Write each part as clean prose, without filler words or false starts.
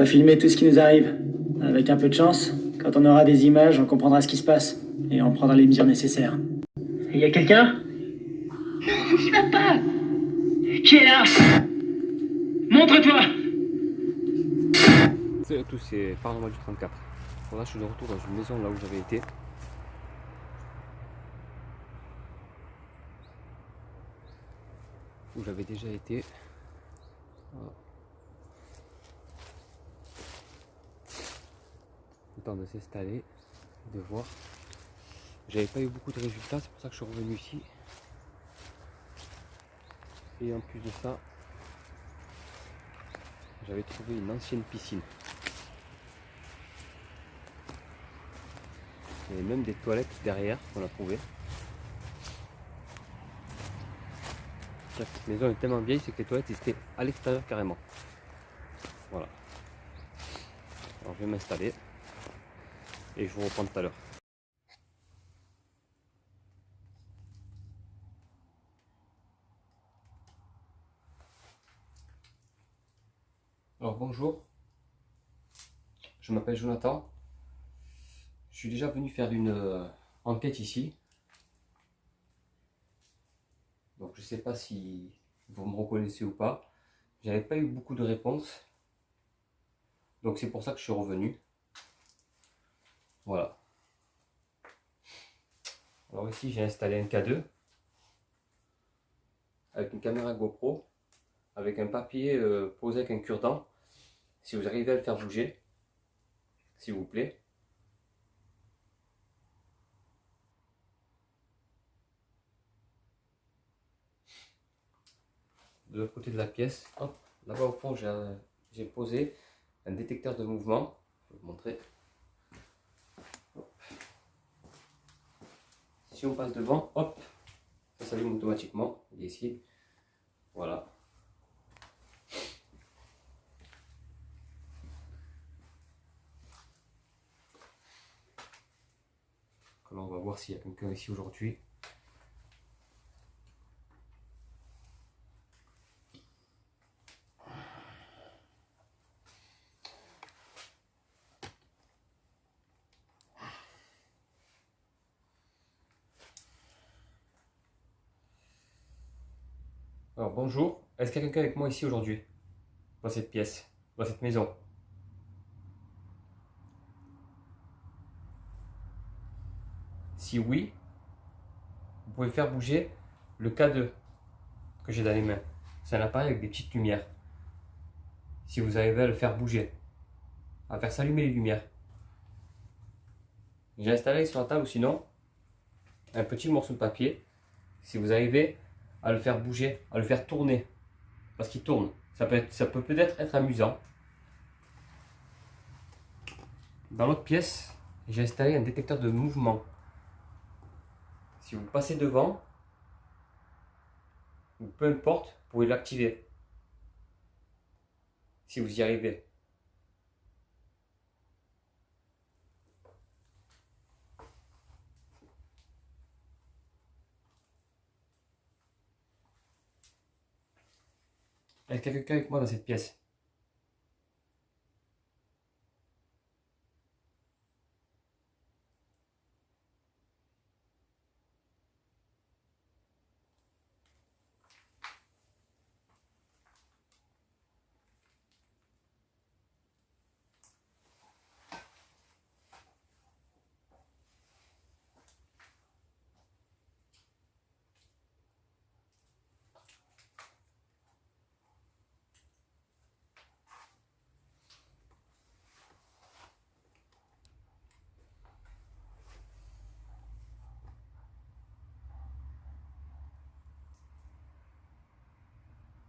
va filmer tout ce qui nous arrive. Avec un peu de chance, quand on aura des images, on comprendra ce qui se passe. Et on prendra les mesures nécessaires. Il y a quelqu'un? Non, n'y va pas. Qui est là? Montre-toi. Salut à tous, c'est Paranormal du 34. Voilà, je suis de retour dans une maison là où j'avais été. Où j'avais déjà été. Voilà. Le temps de s'installer, de voir. J'avais pas eu beaucoup de résultats, c'est pour ça que je suis revenu ici. Et en plus de ça, j'avais trouvé une ancienne piscine. Il y avait même des toilettes derrière qu'on a trouvé. Cette maison est tellement vieille, c'est que les toilettes étaient à l'extérieur carrément. Voilà. Alors je vais m'installer et je vous reprends tout à l'heure. Alors bonjour, je m'appelle Jonathan. Je suis déjà venu faire une enquête ici. Donc je ne sais pas si vous me reconnaissez ou pas. J'avais pas eu beaucoup de réponses. Donc c'est pour ça que je suis revenu. Voilà. Alors ici j'ai installé un K2 avec une caméra GoPro, avec un papier posé avec un cure-dent. Si vous arrivez à le faire bouger, s'il vous plaît. De l'autre côté de la pièce, hop, là-bas au fond j'ai posé un détecteur de mouvement. Je vais vous montrer. Hop. Si on passe devant, hop, ça s'allume automatiquement. Il est ici. Voilà. Alors on va voir s'il y a quelqu'un ici aujourd'hui. Alors bonjour, est-ce qu'il y a quelqu'un avec moi ici aujourd'hui? Dans cette pièce, dans cette maison? Si oui, vous pouvez faire bouger le K2 que j'ai dans les mains. C'est un appareil avec des petites lumières. Si vous arrivez à le faire bouger, à faire s'allumer les lumières. J'ai installé sur la table ou sinon un petit morceau de papier. Si vous arrivez à le faire bouger, à le faire tourner, parce qu'il tourne, ça peut peut-être être amusant. Dans l'autre pièce, j'ai installé un détecteur de mouvement. Si vous passez devant, ou peu importe, vous pouvez l'activer. Si vous y arrivez. Est-ce qu'il y a quelqu'un avec moi dans cette pièce?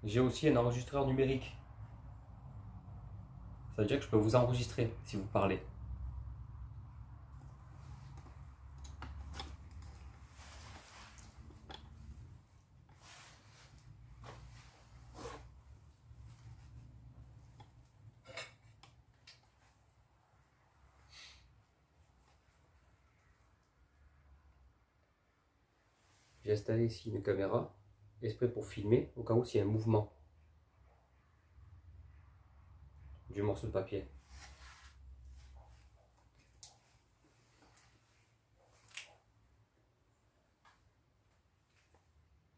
J'ai aussi un enregistreur numérique. Ça veut dire que je peux vous enregistrer si vous parlez. J'ai installé ici une caméra, exprès pour filmer, au cas où s'il y a un mouvement. du morceau de papier.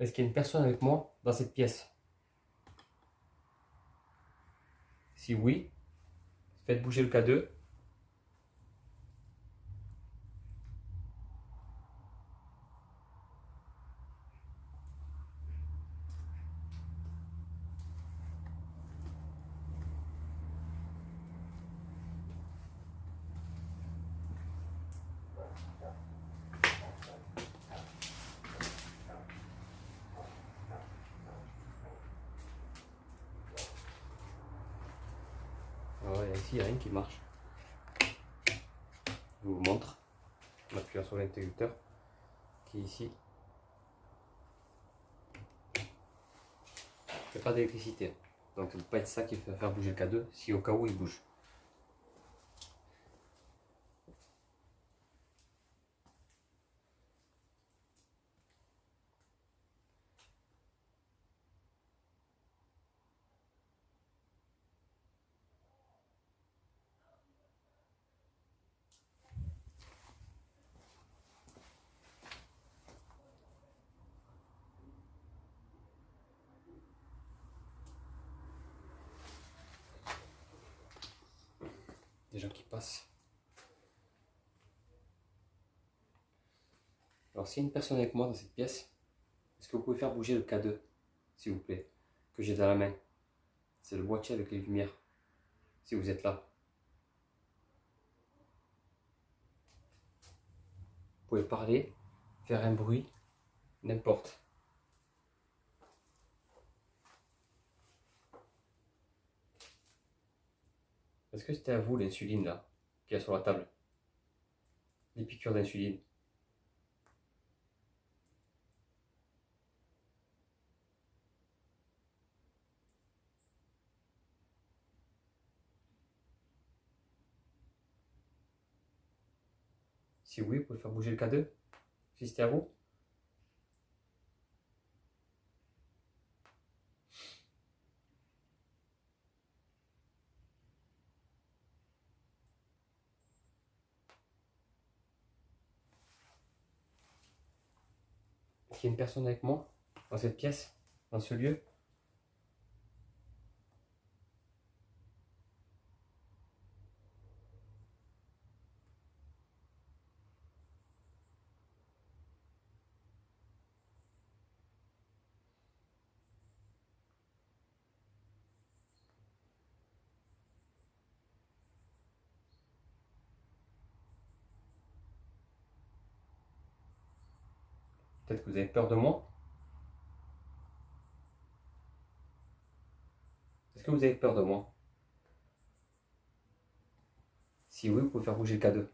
Est-ce qu'il y a une personne avec moi dans cette pièce? Si oui, faites bouger le K2. Alors, ici, il n'y a rien qui marche. Je vous montre en appuyant sur l'interrupteur qui est ici. Il n'y a pas d'électricité. Donc ça ne peut pas être ça qui va faire bouger le K2 si au cas où il bouge. Des gens qui passent. Alors s'il y a une personne avec moi dans cette pièce, est-ce que vous pouvez faire bouger le K2, s'il vous plaît, que j'ai dans la main? C'est le boîtier avec les lumières, si vous êtes là. Vous pouvez parler, faire un bruit, n'importe. Est-ce que c'était à vous l'insuline là, qu'il y a sur la table? Les piqûres d'insuline. Si oui, vous pouvez faire bouger le K2, si c'était à vous. Est-ce qu'il y a une personne avec moi dans cette pièce, dans ce lieu? Peut-être que vous avez peur de moi. Est-ce que vous avez peur de moi? Si oui, vous pouvez faire bouger le K2.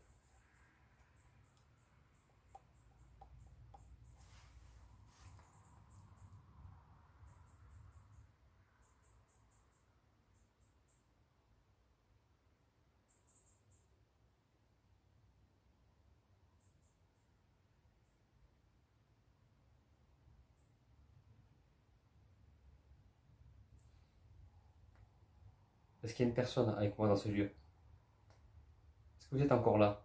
Est-ce qu'il y a une personne avec moi dans ce lieu? Est-ce que vous êtes encore là?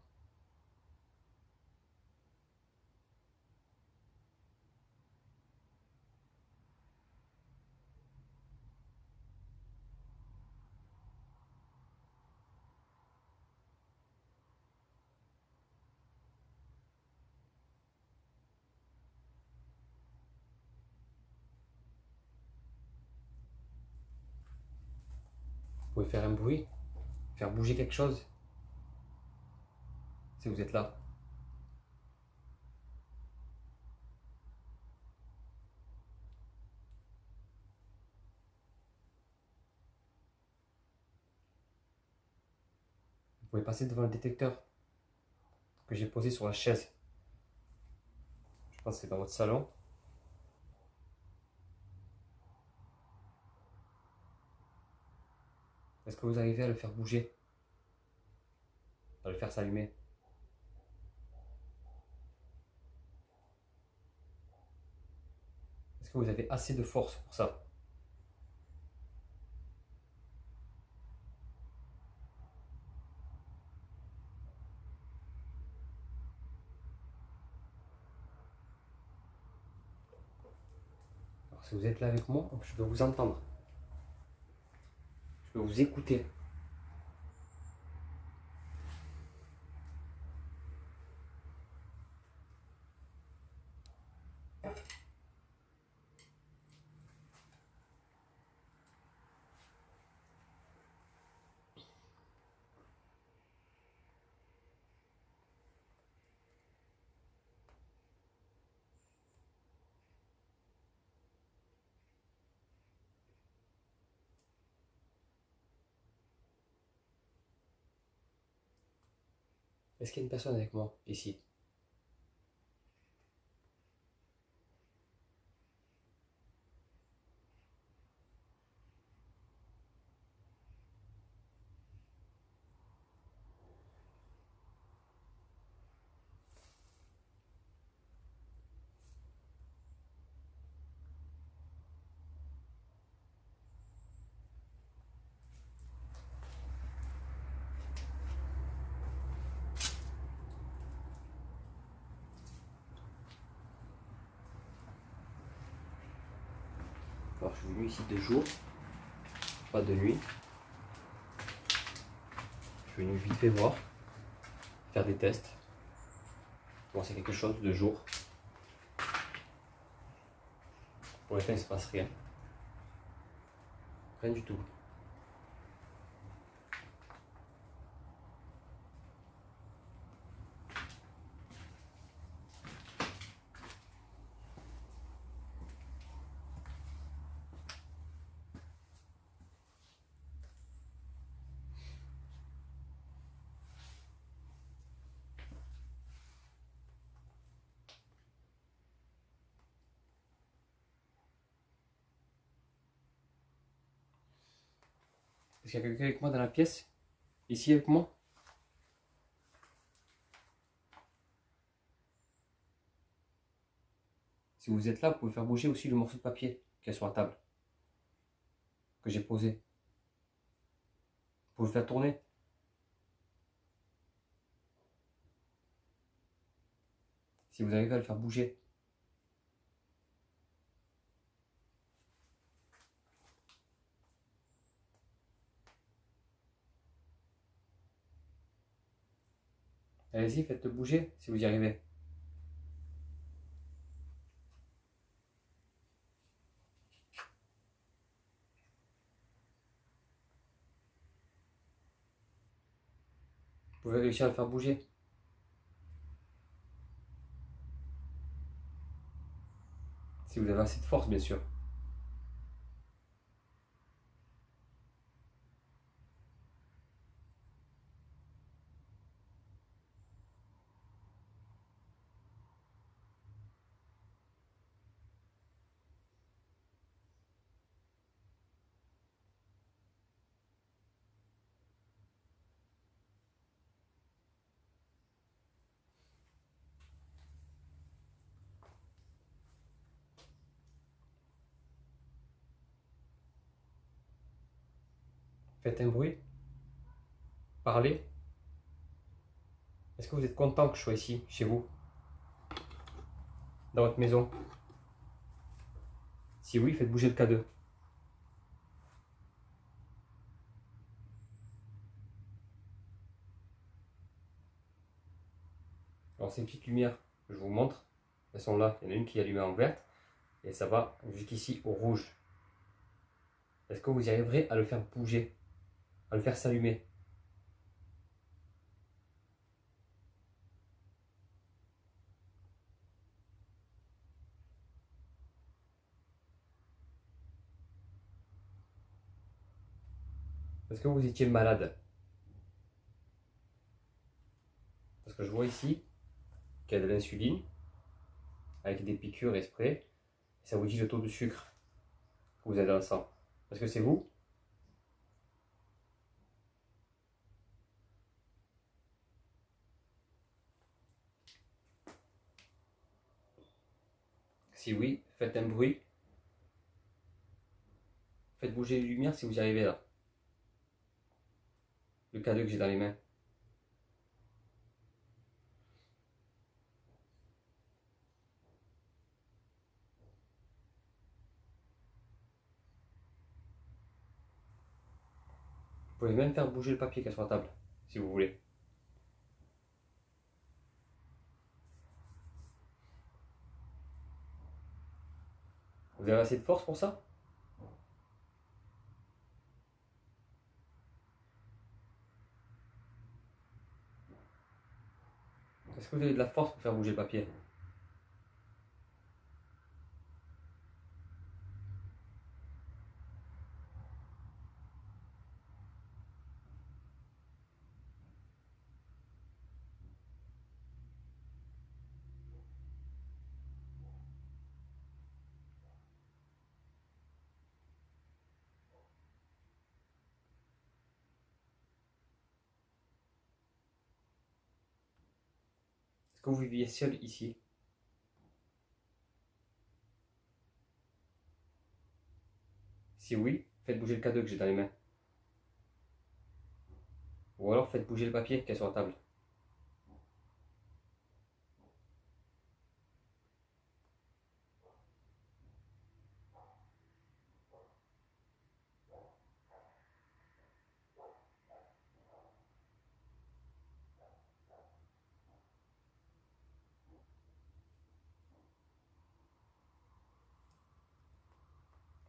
Vous pouvez faire un bruit, faire bouger quelque chose, si vous êtes là. Vous pouvez passer devant le détecteur que j'ai posé sur la chaise. Je pense que c'est dans votre salon. Est-ce que vous arrivez à le faire bouger? À le faire s'allumer? Est-ce que vous avez assez de force pour ça? Si vous êtes là avec moi, je peux vous entendre. Je peux vous écouter. Est-ce qu'il y a une personne avec moi ici? Alors je suis venu ici de jour, pas de nuit. Je suis venu vite fait voir, faire des tests, voir si c'est quelque chose de jour. Pour l'instant il ne se passe rien. Rien du tout. Est-ce qu'il y a quelqu'un avec moi dans la pièce? Ici avec moi? Si vous êtes là, vous pouvez faire bouger aussi le morceau de papier qui est sur la table, que j'ai posé. Vous pouvez le faire tourner. Si vous arrivez à le faire bouger. Allez-y, faites-le bouger si vous y arrivez. Vous pouvez réussir à le faire bouger. Si vous avez assez de force, bien sûr. Faites un bruit. Parlez. Est-ce que vous êtes content que je sois ici, chez vous? Dans votre maison? Si oui, faites bouger le K2. Alors ces petites lumières, je vous montre, elles sont là. Il y en a une qui est allumée en verte et ça va jusqu'ici au rouge. Est-ce que vous y arriverez à le faire bouger, à le faire s'allumer? Est-ce que vous étiez malade? Parce que je vois ici qu'il y a de l'insuline avec des piqûres et spray. Et ça vous dit le taux de sucre que vous avez dans le sang. Est-ce que c'est vous? Si oui, faites un bruit. Faites bouger les lumières si vous y arrivez là. Le K2 que j'ai dans les mains. Vous pouvez même faire bouger le papier qui est sur la table, si vous voulez. Vous avez assez de force pour ça? Est-ce que vous avez de la force pour faire bouger le papier? Est-ce que vous viviez seul ici? Si oui, faites bouger le cadeau que j'ai dans les mains. Ou alors faites bouger le papier qui est sur la table.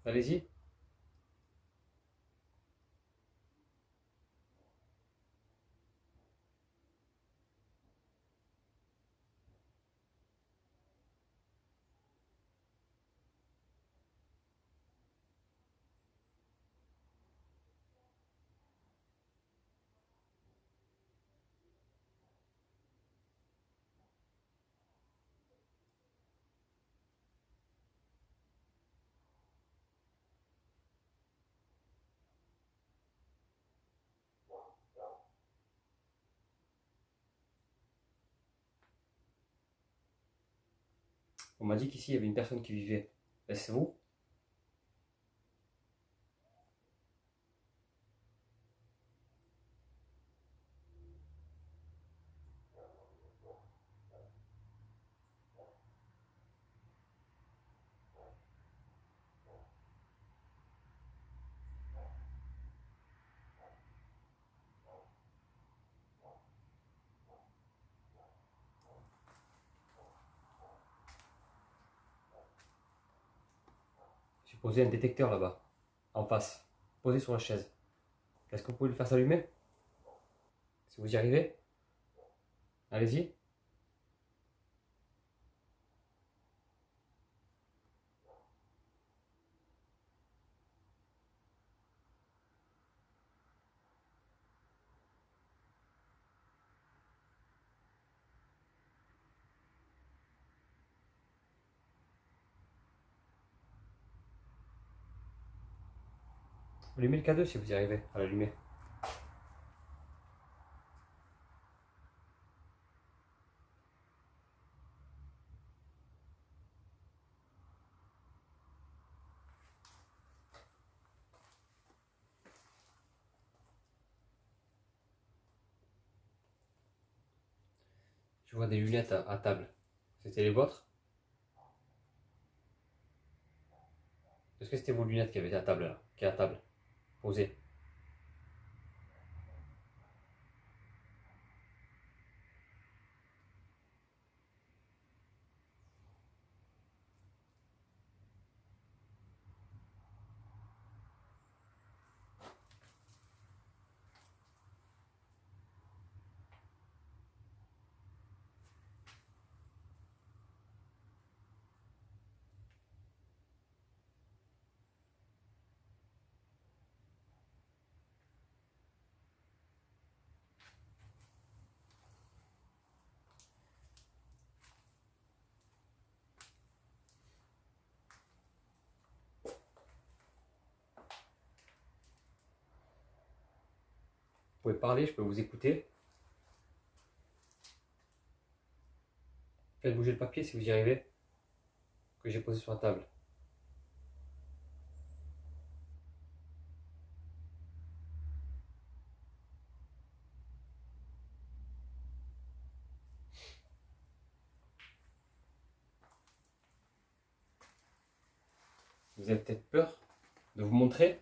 Allez-y. On m'a dit qu'ici il y avait une personne qui vivait. Est-ce vous? J'ai posé un détecteur là-bas, en face, posé sur la chaise. Est-ce que vous pouvez le faire s'allumer? Si vous y arrivez, allez-y. Allumez le cadeau si vous y arrivez à l'allumer. Je vois des lunettes à table. C'était les vôtres? Est-ce que c'était vos lunettes qui avaient été à table là? Qui est à table? Posées. Vous pouvez parler, je peux vous écouter. Faites bouger le papier si vous y arrivez, que j'ai posé sur la table. Vous avez peut-être peur de vous montrer?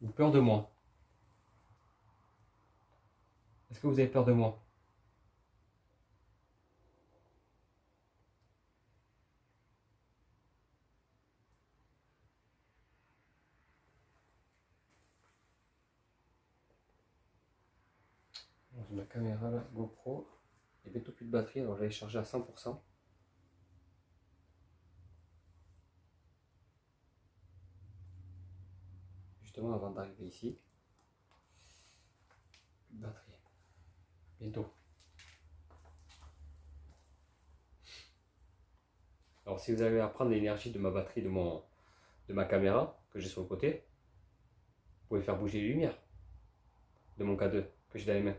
ou peur de moi? Est-ce que vous avez peur de moi? Bon, j'ai ma caméra là, GoPro. Il n'y a bientôt plus de batterie, alors je vais charger à 100%. Justement avant d'arriver ici. Plus de batterie. Bientôt. Alors si vous arrivez à prendre l'énergie de ma batterie de ma caméra que j'ai sur le côté, vous pouvez faire bouger les lumières de mon K2 que j'ai dans les mains.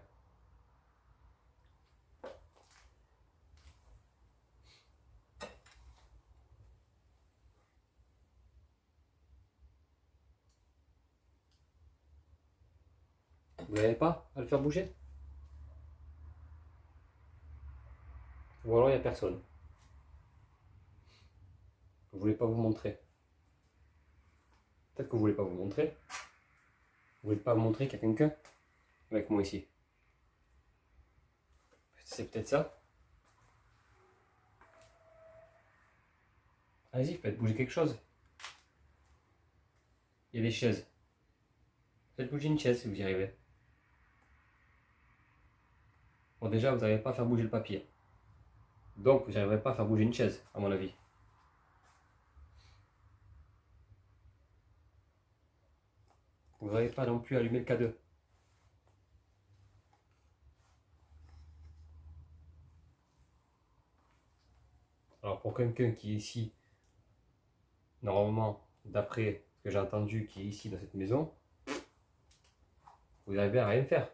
Vous n'avez pas à le faire bouger? Ou alors il n'y a personne. Vous ne voulez pas vous montrer. Peut-être que vous ne voulez pas vous montrer. Vous ne voulez pas montrer qu'il y a quelqu'un avec moi ici. C'est peut-être ça. Allez-y, faites bouger quelque chose. Il y a des chaises. Faites bouger une chaise si vous y arrivez. Bon, déjà, vous n'arrivez pas à faire bouger le papier. Donc, vous n'arriverez pas à faire bouger une chaise, à mon avis. Vous n'arrivez pas non plus à allumer le K2. Alors, pour quelqu'un qui est ici, normalement, d'après ce que j'ai entendu, qui est ici dans cette maison, vous n'arrivez à rien faire.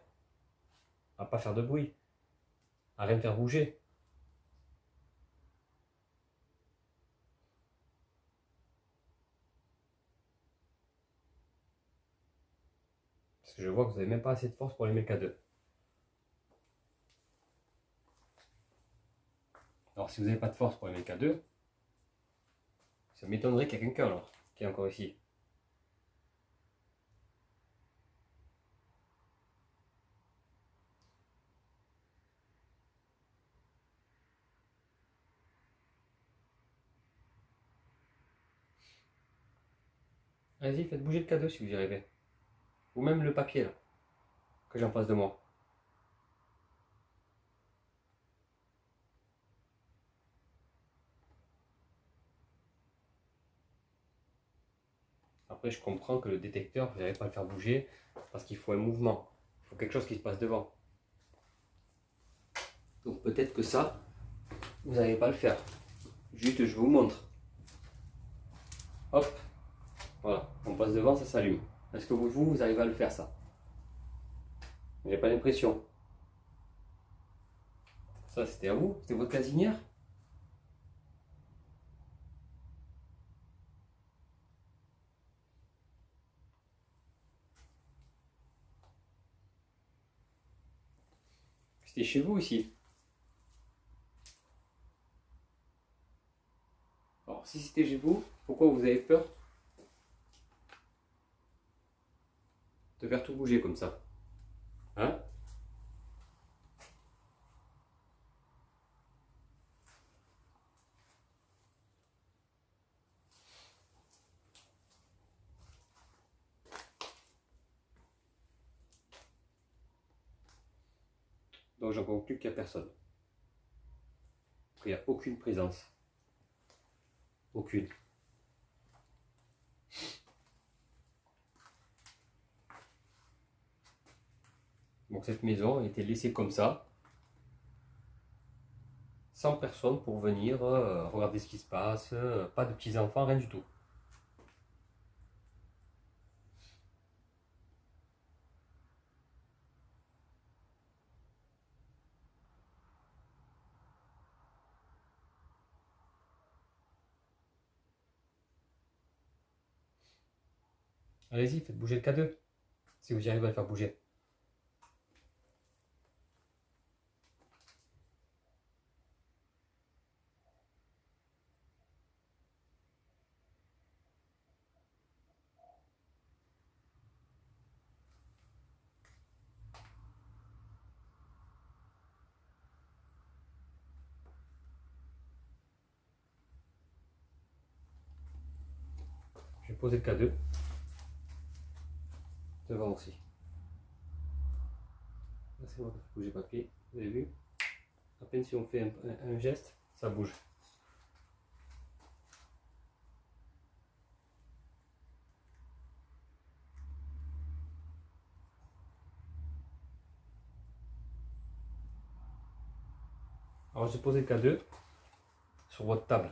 À pas faire de bruit. À rien faire bouger. Parce que je vois que vous n'avez même pas assez de force pour allumer le K2. Alors si vous n'avez pas de force pour allumer le K2, ça m'étonnerait qu'il y ait quelqu'un alors, qui est encore ici. Allez-y, faites bouger le K2 si vous y arrivez. Ou même le papier là, que j'ai en face de moi. Après, je comprends que le détecteur, vous n'arrivez pas à le faire bouger parce qu'il faut un mouvement. Il faut quelque chose qui se passe devant. Donc peut-être que ça, vous n'allez pas le faire. Juste, je vous montre. Hop, voilà, on passe devant, ça s'allume. Est-ce que vous arrivez à le faire ça? J'ai pas l'impression. Ça, c'était à vous? C'était votre casinière? C'était chez vous ici? Alors, si c'était chez vous, pourquoi vous avez peur de faire tout bouger comme ça? Hein? Donc j'en conclus qu'il n'y a personne. Il n'y a aucune présence. Aucune. Donc cette maison a été laissée comme ça, sans personne pour venir regarder ce qui se passe, pas de petits-enfants, rien du tout. Allez-y, faites bouger le K2, si vous y arrivez à le faire bouger. poser le K2 devant aussi. Là, c'est moi qui fais bouger le papier, vous avez vu? À peine si on fait un geste, ça bouge. Alors j'ai posé le K2 sur votre table.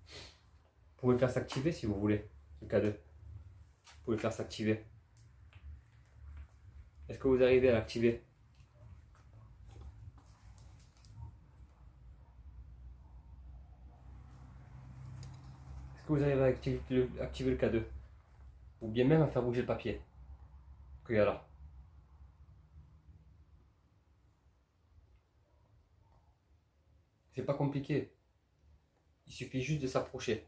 Vous pouvez le faire s'activer si vous voulez, le K2. Vous pouvez le faire s'activer. Est-ce que vous arrivez à l'activer? Est-ce que vous arrivez à activer le K2? Ou bien même à faire bouger le papier qu'il y a là? C'est pas compliqué. Il suffit juste de s'approcher.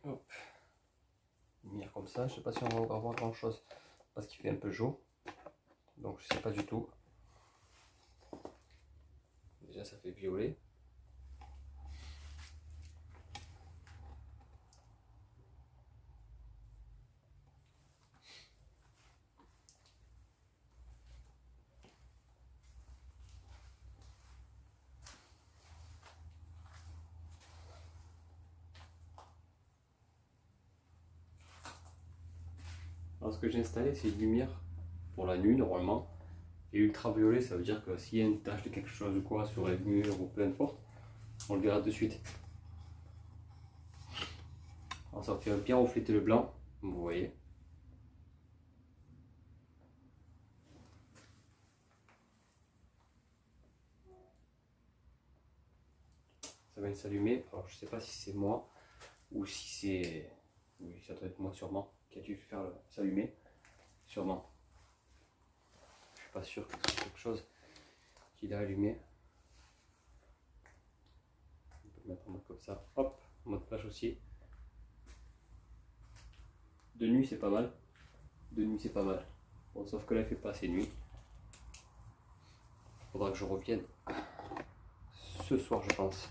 Hop. Lumière comme ça. Je sais pas si on va encore voir grand chose parce qu'il fait un peu chaud. Donc je sais pas du tout. Déjà ça fait violet. Alors ce que j'ai installé, c'est une lumière pour la nuit normalement. Et ultraviolet, ça veut dire que s'il y a une tache de quelque chose ou quoi sur les murs ou peu importe, on le verra de suite. Alors ça fait bien refléter le blanc, vous voyez. Ça va s'allumer. Alors je sais pas si c'est moi ou si c'est... Oui, ça doit être moi sûrement qui a dû faire s'allumer. Sûrement. Je suis pas sûr que c'est quelque chose qu'il a allumé. On peut le mettre en mode comme ça. Hop, en mode flash aussi. De nuit c'est pas mal. De nuit c'est pas mal. Bon, sauf que là il fait pas assez nuit. Faudra que je revienne ce soir je pense.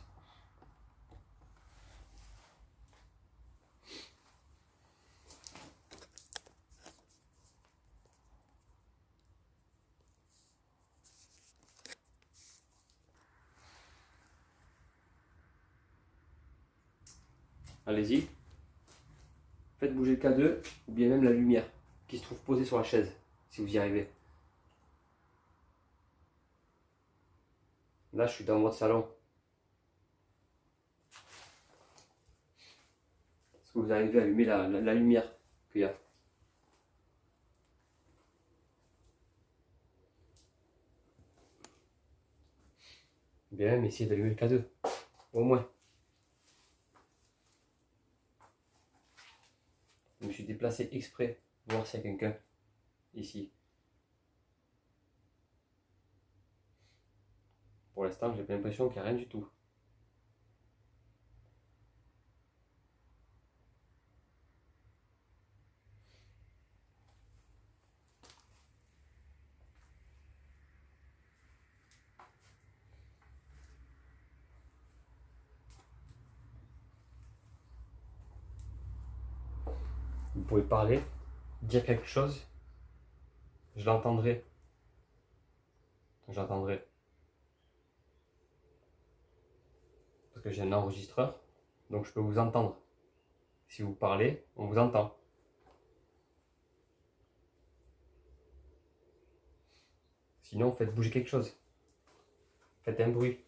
Allez-y. Faites bouger le K2 ou bien même la lumière qui se trouve posée sur la chaise, si vous y arrivez. Là, je suis dans votre salon. Est-ce que vous arrivez à allumer la lumière qu'il y a? Bien même essayer d'allumer le K2, au moins. Je me suis déplacé exprès, voir s'il y a quelqu'un ici. Pour l'instant, j'ai l'impression qu'il n'y a rien du tout. Vous pouvez parler, dire quelque chose, je l'entendrai. J'entendrai. Parce que j'ai un enregistreur, donc je peux vous entendre. Si vous parlez, on vous entend. Sinon, faites bouger quelque chose. Faites un bruit.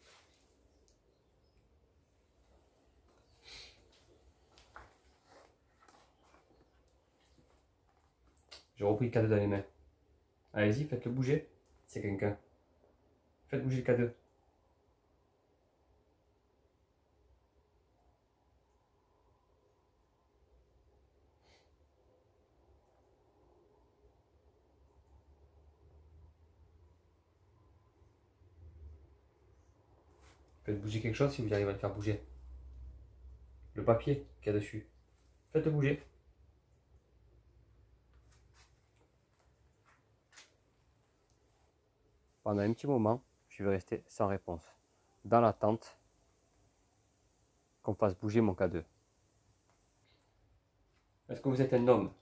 J'ai repris le K2 dans les mains. Allez-y, faites-le bouger. C'est quelqu'un. Faites bouger le K2. Faites bouger quelque chose si vous arrivez à le faire bouger. Le papier qu'il y a dessus. Faites bouger. Pendant un petit moment, je vais rester sans réponse, dans l'attente qu'on fasse bouger mon K2. Est-ce que vous êtes un homme?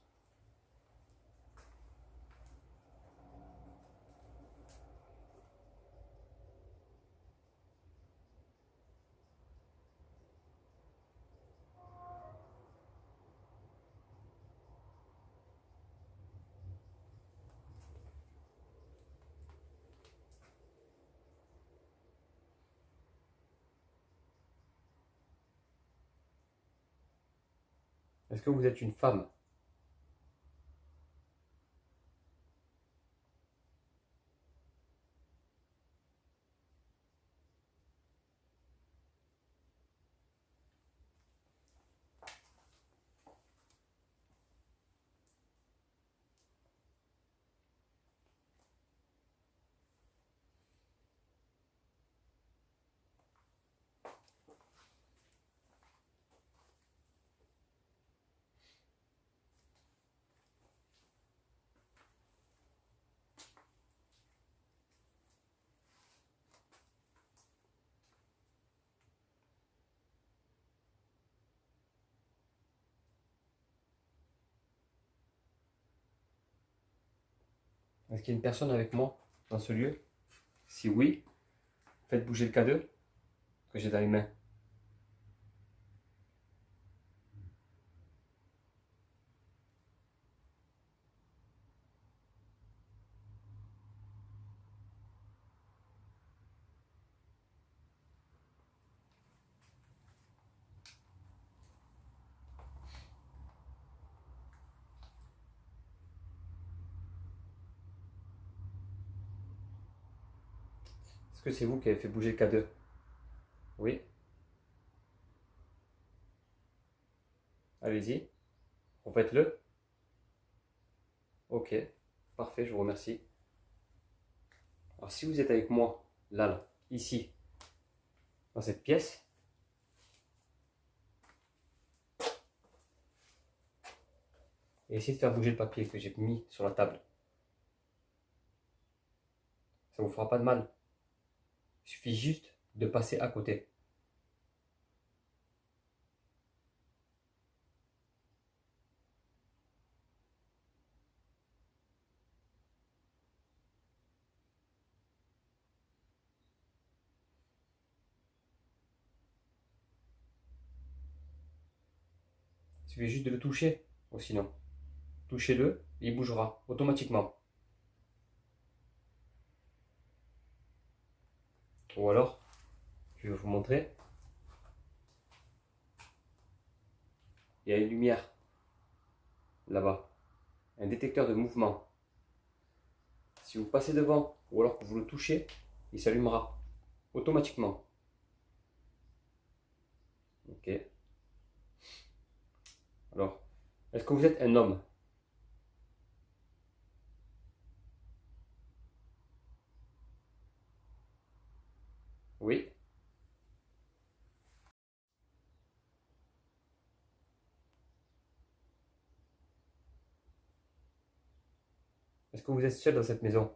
Est-ce que vous êtes une femme? Est-ce qu'il y a une personne avec moi dans ce lieu? Si oui, faites bouger le K2 que j'ai dans les mains. Est-ce que c'est vous qui avez fait bouger le K2? Oui. Allez-y. Refaites-le. Ok. Parfait, je vous remercie. Alors si vous êtes avec moi, là, ici, dans cette pièce, et essayez de faire bouger le papier que j'ai mis sur la table. Ça ne vous fera pas de mal. Il suffit juste de passer à côté. Il suffit juste de le toucher, ou sinon. Touchez-le et il bougera automatiquement. Ou alors, je vais vous montrer. Il y a une lumière là-bas, un détecteur de mouvement. Si vous passez devant ou alors que vous le touchez, il s'allumera automatiquement. Ok. Alors, est-ce que vous êtes un homme? Oui. Est-ce que vous êtes seul dans cette maison?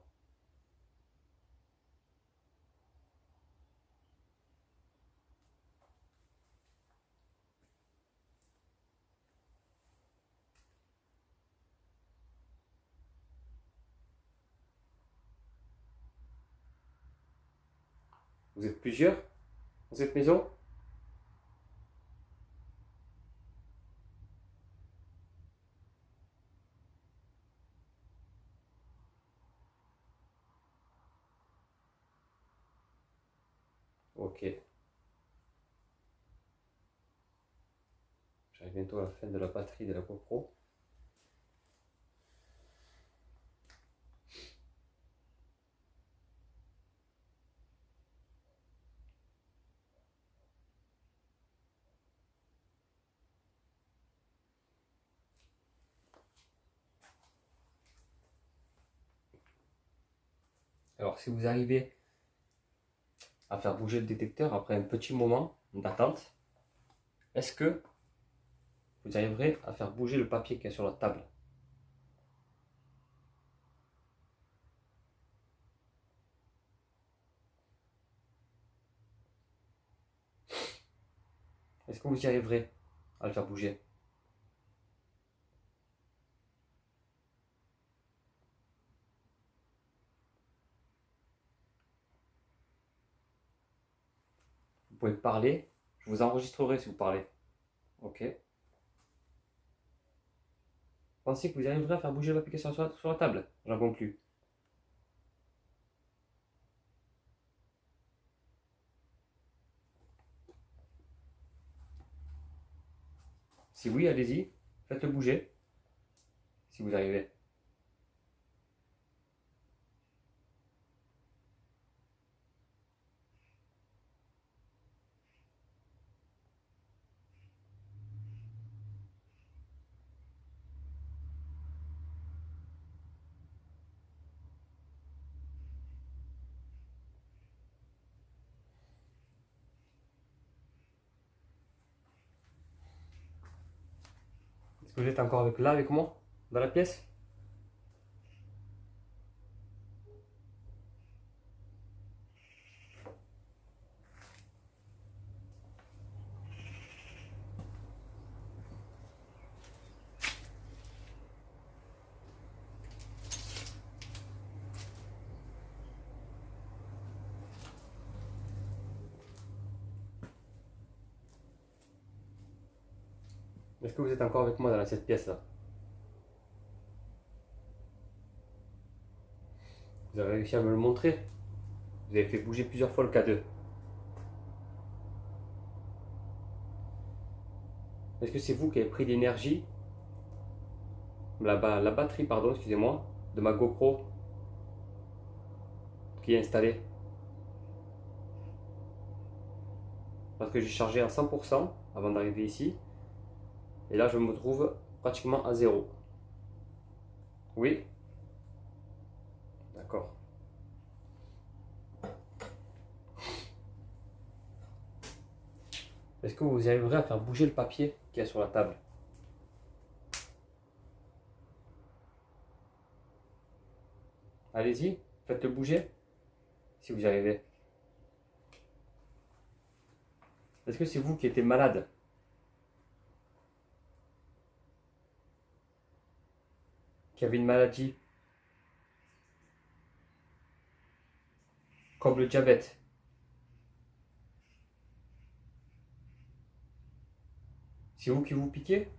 Vous êtes plusieurs dans cette maison? Ok. J'arrive bientôt à la fin de la batterie de la GoPro. Alors, si vous arrivez à faire bouger le détecteur après un petit moment d'attente, est-ce que vous arriverez à faire bouger le papier qui est sur la table. Est-ce que vous y arriverez à le faire bouger? Vous pouvez parler, je vous enregistrerai si vous parlez. Ok. Pensez que vous arriverez à faire bouger le papier sur la table? J'en conclus. Si oui, allez-y, faites-le bouger, si vous arrivez. Est-ce que vous êtes encore là avec moi, dans la pièce? Est-ce que vous êtes encore avec moi dans cette pièce-là? Vous avez réussi à me le montrer? Vous avez fait bouger plusieurs fois le K2. Est-ce que c'est vous qui avez pris l'énergie, la batterie, pardon, excusez-moi, de ma GoPro qui est installée? Parce que j'ai chargé à 100% avant d'arriver ici. Et là, je me trouve pratiquement à zéro. Oui? D'accord. Est-ce que vous arriverez à faire bouger le papier qu'il y a sur la table? Allez-y, faites-le bouger, si vous y arrivez. Est-ce que c'est vous qui étiez malade? Qui avez une maladie? Comme le diabète? C'est vous qui vous piquez?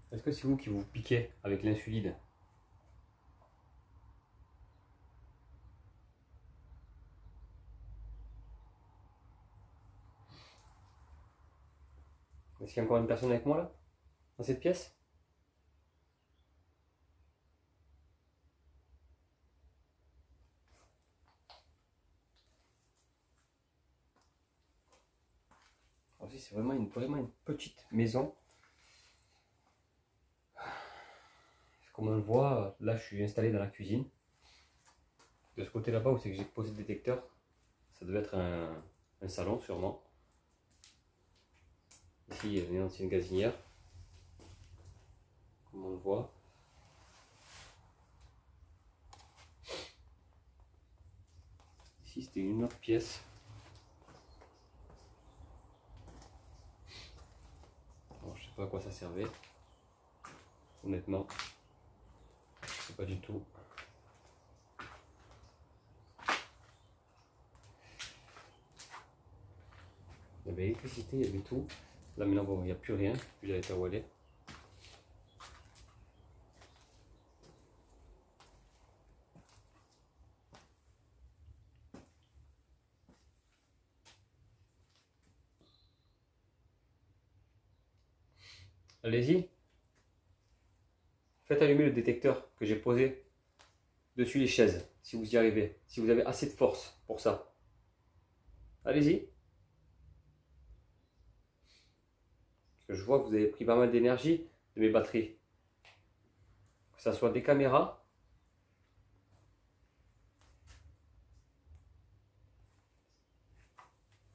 Est-ce que c'est vous qui vous piquez avec l'insuline? Est-ce qu'il y a encore une personne avec moi là? Dans cette pièce? Alors ici, c'est vraiment une petite maison. Comme on le voit, là je suis installé dans la cuisine. De ce côté là-bas où c'est que j'ai posé le détecteur, ça devait être un salon sûrement. Ici il y a une ancienne gazinière, comme on le voit. Ici c'était une autre pièce. Alors, je sais pas à quoi ça servait, honnêtement. Je sais pas du tout. Il y avait l'électricité, il y avait tout. Là maintenant bon, il n'y a plus rien, puis la terre où elle est. Allez-y. Faites allumer le détecteur que j'ai posé dessus les chaises, si vous y arrivez, si vous avez assez de force pour ça. Allez-y. Parce que je vois que vous avez pris pas mal d'énergie de mes batteries. Que ce soit des caméras,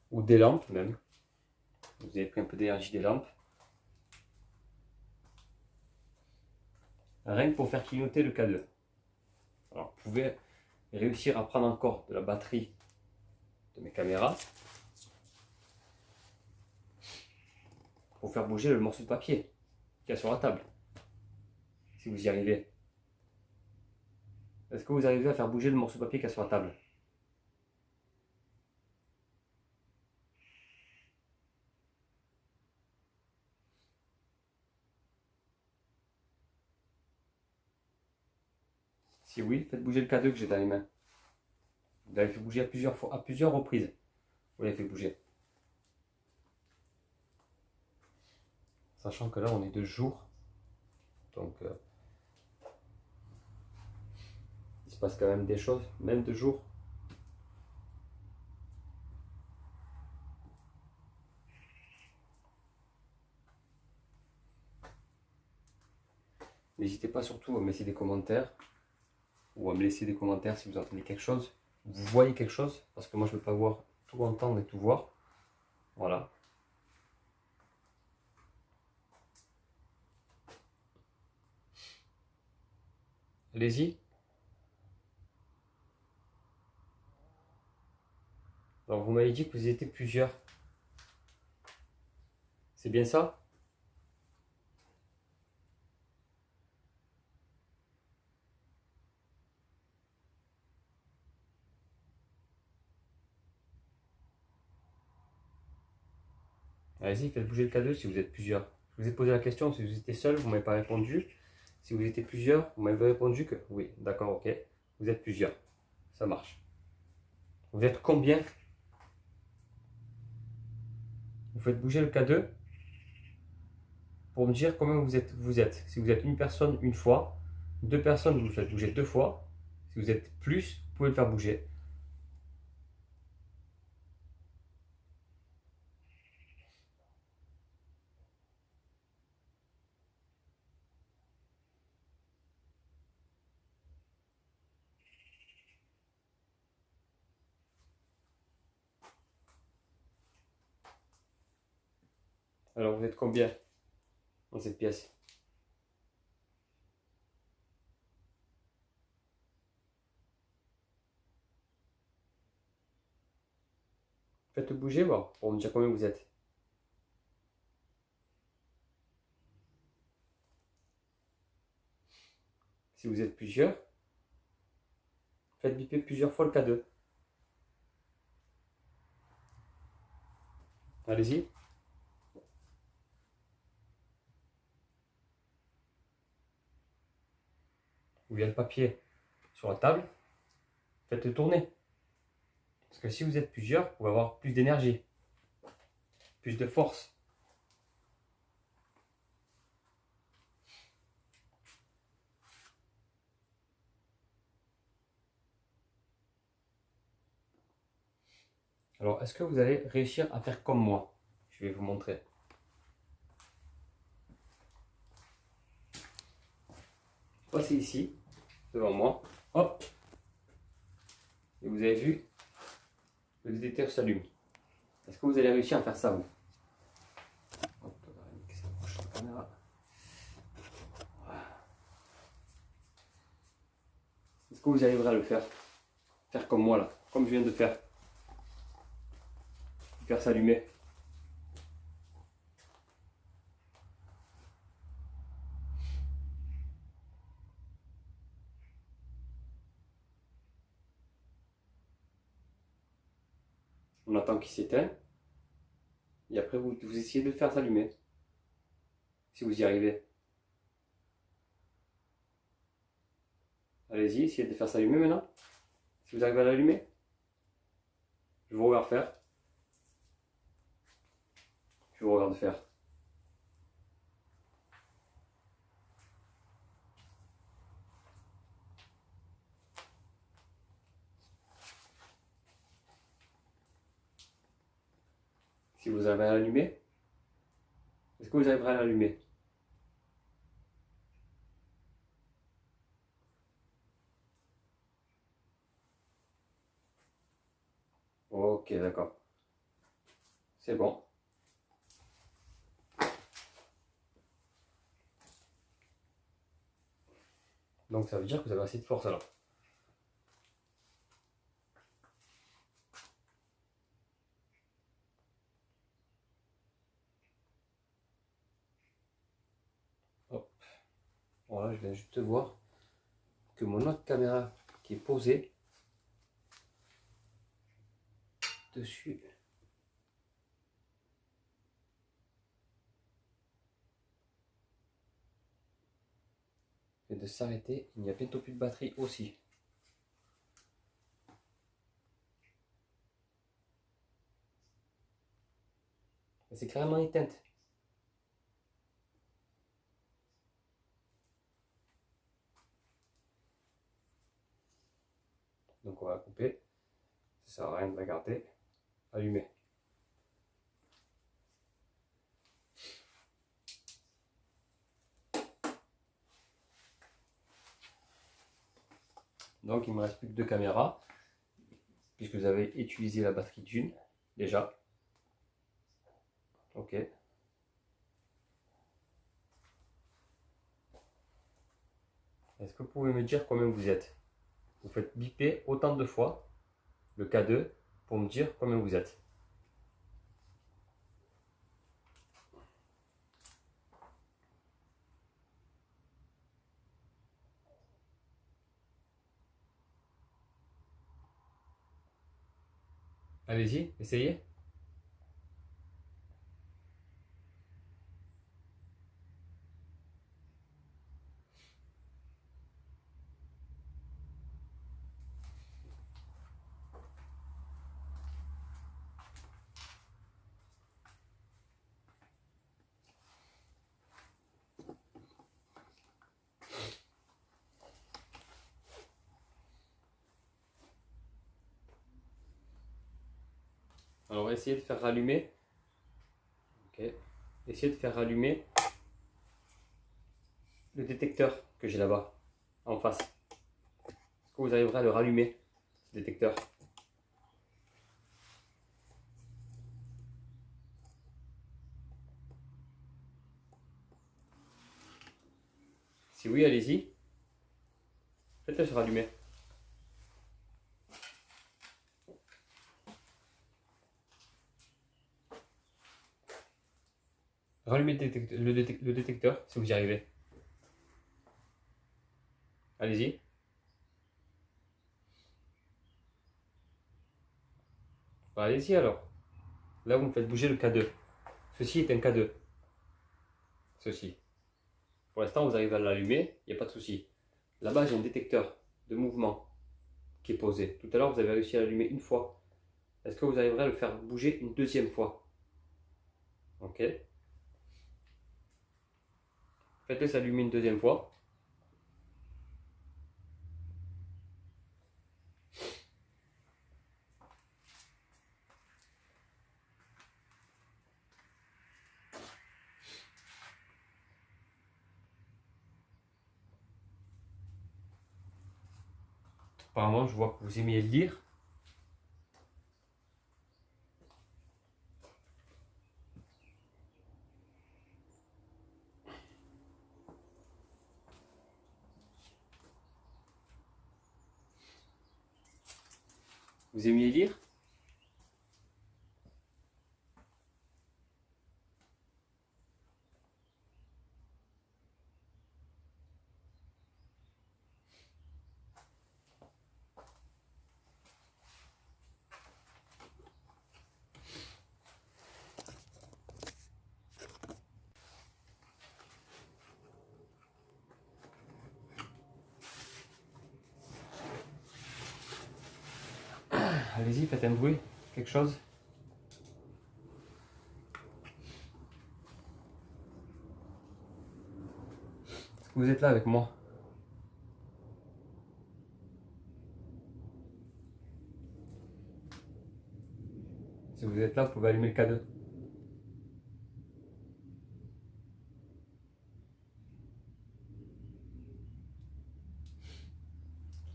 ou des lampes même. Vous avez pris un peu d'énergie des lampes. Rien que pour faire clignoter le K2. Alors vous pouvez réussir à prendre encore de la batterie de mes caméras pour faire bouger le morceau de papier qu'il y a sur la table. Si vous y arrivez. Est-ce que vous arrivez à faire bouger le morceau de papier qu'il y a sur la table? Si oui, faites bouger le K2 que j'ai dans les mains. Vous l'avez fait bouger à plusieurs reprises. Vous l'avez fait bouger. Sachant que là, on est de jour. Donc, il se passe quand même des choses, même de jour. N'hésitez pas surtout à me laisser des commentaires. Ou à me laisser des commentaires si vous entendez quelque chose. Vous voyez quelque chose. Parce que moi, je ne peux pas voir, tout entendre et tout voir. Voilà. Allez-y. Alors, vous m'avez dit que vous étiez plusieurs. C'est bien ça? Allez-y, faites bouger le K2 si vous êtes plusieurs. Je vous ai posé la question si vous étiez seul, vous ne m'avez pas répondu. Si vous étiez plusieurs, vous m'avez répondu que oui, d'accord, ok. Vous êtes plusieurs. Ça marche. Vous êtes combien? Vous faites bouger le K2 pour me dire combien vous êtes. Si vous êtes une personne une fois, deux personnes, vous le faites bouger deux fois. Si vous êtes plus, vous pouvez le faire bouger. Alors vous êtes combien dans cette pièce? Faites bouger voir, pour me dire combien vous êtes. Si vous êtes plusieurs, faites biper plusieurs fois le K2. Allez-y. Où il y a le papier sur la table, faites-le tourner. Parce que si vous êtes plusieurs, vous pouvez avoir plus d'énergie, plus de force. Alors, est-ce que vous allez réussir à faire comme moi? Je vais vous montrer. Passez ici, devant moi. Hop. Et vous avez vu, le détecteur s'allume. Est-ce que vous allez réussir à faire ça, vous? Hop, on va mettre ça proche de la caméra. Voilà. Est-ce que vous arriverez à le faire? Faire comme moi, là, comme je viens de faire. Faire s'allumer. On attend qu'il s'éteigne. Et après, vous essayez de le faire s'allumer. Si vous y arrivez. Allez-y, essayez de le faire s'allumer maintenant. Si vous arrivez à l'allumer. Je vous regarde faire. Je vous regarde faire. Si vous arrivez à l'allumer, est-ce que vous arriverez à l'allumer? Ok, d'accord. C'est bon. Donc ça veut dire que vous avez assez de force alors. Hop. Voilà, je viens juste de voir que mon autre caméra qui est posée dessus vient de s'arrêter. Il n'y a bientôt plus de batterie aussi. C'est carrément éteinte. Donc on va couper. Ça sert à rien de la garder. Allumer. Donc il ne me reste plus que deux caméras, puisque vous avez utilisé la batterie d'une déjà. Ok. Est-ce que vous pouvez me dire combien vous êtes? Vous faites biper autant de fois le K2 pour me dire combien vous êtes. Allez-y, essayez. Alors, on va essayer de faire rallumer. Ok. Essayez de faire rallumer le détecteur que j'ai là-bas, en face. Est-ce que vous arriverez à le rallumer, ce détecteur? Si oui, allez-y. Faites-le se rallumer. Rallumez le détecteur si vous y arrivez. Allez-y. Bah, allez-y alors. Là, vous me faites bouger le K2. Ceci est un K2. Ceci. Pour l'instant, vous arrivez à l'allumer, il n'y a pas de souci. Là-bas, j'ai un détecteur de mouvement qui est posé. Tout à l'heure, vous avez réussi à l'allumer une fois. Est-ce que vous arriverez à le faire bouger une deuxième fois? Ok. Faites-le s'allumer une deuxième fois. Apparemment, je vois que vous aimiez lire. Vous aimiez lire? Allez-y, faites un bruit, quelque chose. Est-ce que vous êtes là avec moi? Si vous êtes là, vous pouvez allumer le K2.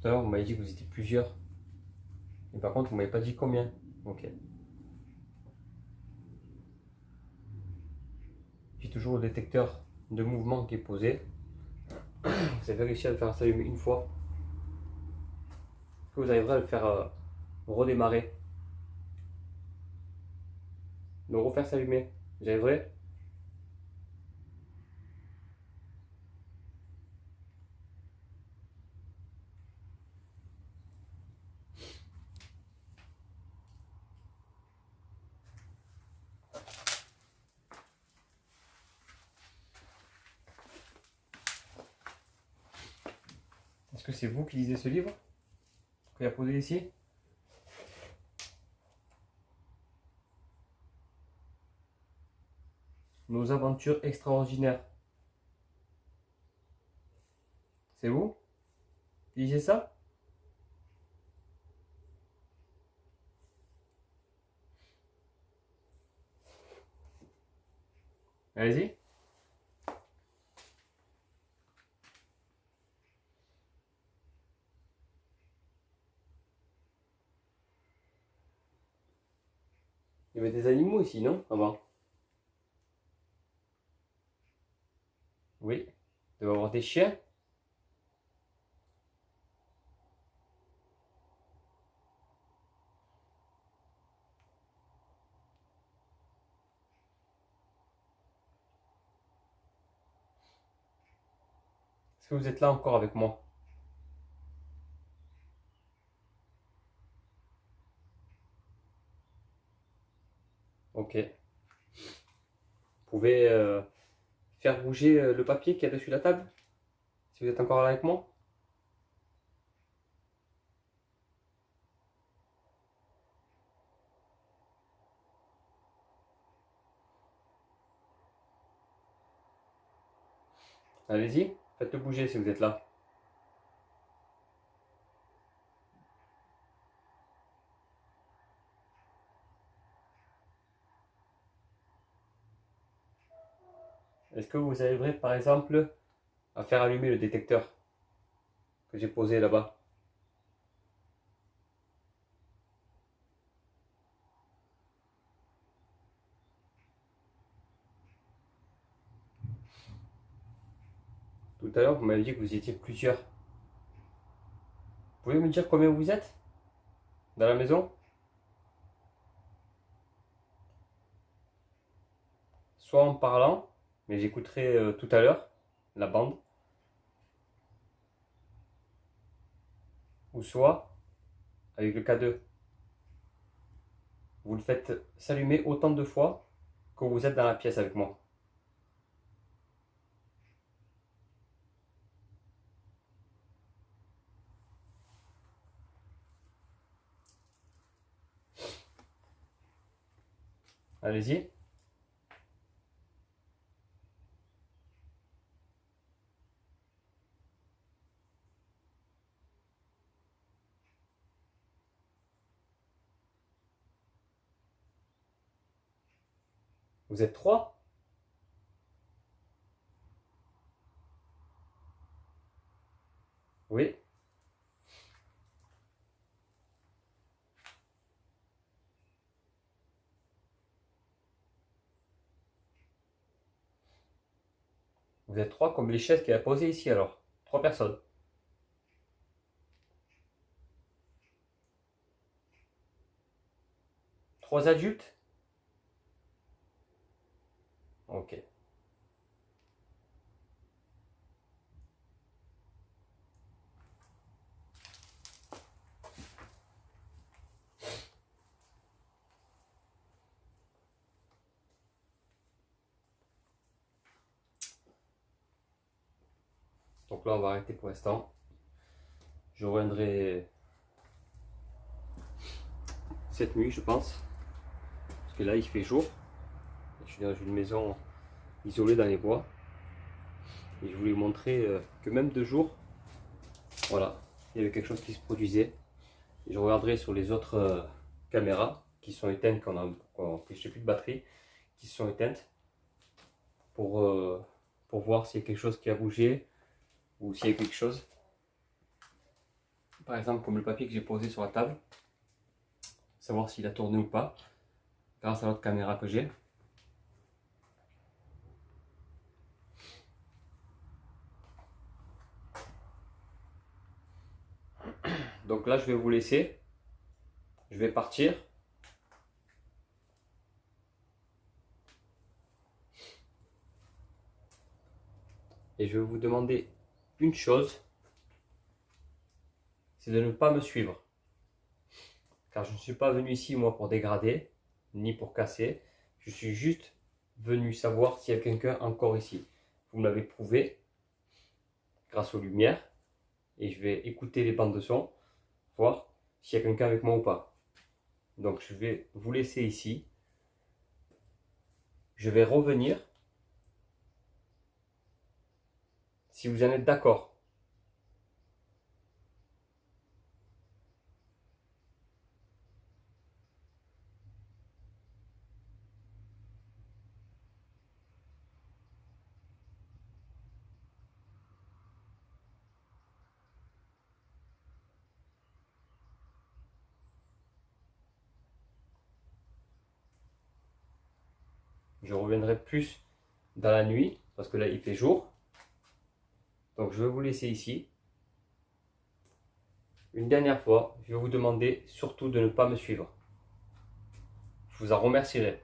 Tout à l'heure, vous m'avez dit que vous étiez plusieurs. Et par contre, vous m'avez pas dit combien. Ok. J'ai toujours le détecteur de mouvement qui est posé. Vous avez réussi à le faire s'allumer une fois. Est-ce que vous arriverez à le faire redémarrer? Le refaire s'allumer? Vous arriverez? Est-ce que c'est vous qui lisez ce livre qu'il a posé ici? Nos aventures extraordinaires. C'est vous qui lisez ça? Allez-y. Il y avait des animaux ici, non? Avant. Oui. Il doit y avoir des chiens. Est-ce que vous êtes là encore avec moi? Ok. Vous pouvez faire bouger le papier qu'il y a dessus la table? Si vous êtes encore là avec moi? Allez-y, faites-le bouger si vous êtes là. Est-ce que vous arriverez par exemple à faire allumer le détecteur que j'ai posé là-bas? Tout à l'heure, vous m'avez dit que vous étiez plusieurs. Vous pouvez me dire combien vous êtes dans la maison? Soit en parlant, mais j'écouterai tout à l'heure la bande, ou soit avec le K2. Vous le faites s'allumer autant de fois que vous êtes dans la pièce avec moi. Allez-y. Vous êtes trois? Oui. Vous êtes trois comme les chaises qu'elle a posées ici alors. Trois personnes. Trois adultes? Ok. Donc là, on va arrêter pour l'instant. Je reviendrai cette nuit, je pense. Parce que là, il fait jour. Je suis dans une maison isolée dans les bois. Et je voulais vous montrer que même de jour, voilà, il y avait quelque chose qui se produisait. Et je regarderai sur les autres caméras qui sont éteintes, que je n'ai plus de batterie, qui sont éteintes, pour voir s'il y a quelque chose qui a bougé ou s'il y a quelque chose. par exemple comme le papier que j'ai posé sur la table, savoir s'il a tourné ou pas, grâce à l'autre caméra que j'ai. Donc là je vais vous laisser, je vais partir. Et je vais vous demander une chose, c'est de ne pas me suivre. Car je ne suis pas venu ici moi pour dégrader, ni pour casser. Je suis juste venu savoir s'il y a quelqu'un encore ici. Vous me l'avez prouvé grâce aux lumières. Et je vais écouter les bandes de son, voir s'il y a quelqu'un avec moi ou pas. Donc je vais vous laisser ici. Je vais revenir si vous en êtes d'accord. Je reviendrai plus dans la nuit parce que là il fait jour. Donc je vais vous laisser ici. Une dernière fois, je vais vous demander surtout de ne pas me suivre. Je vous en remercierai.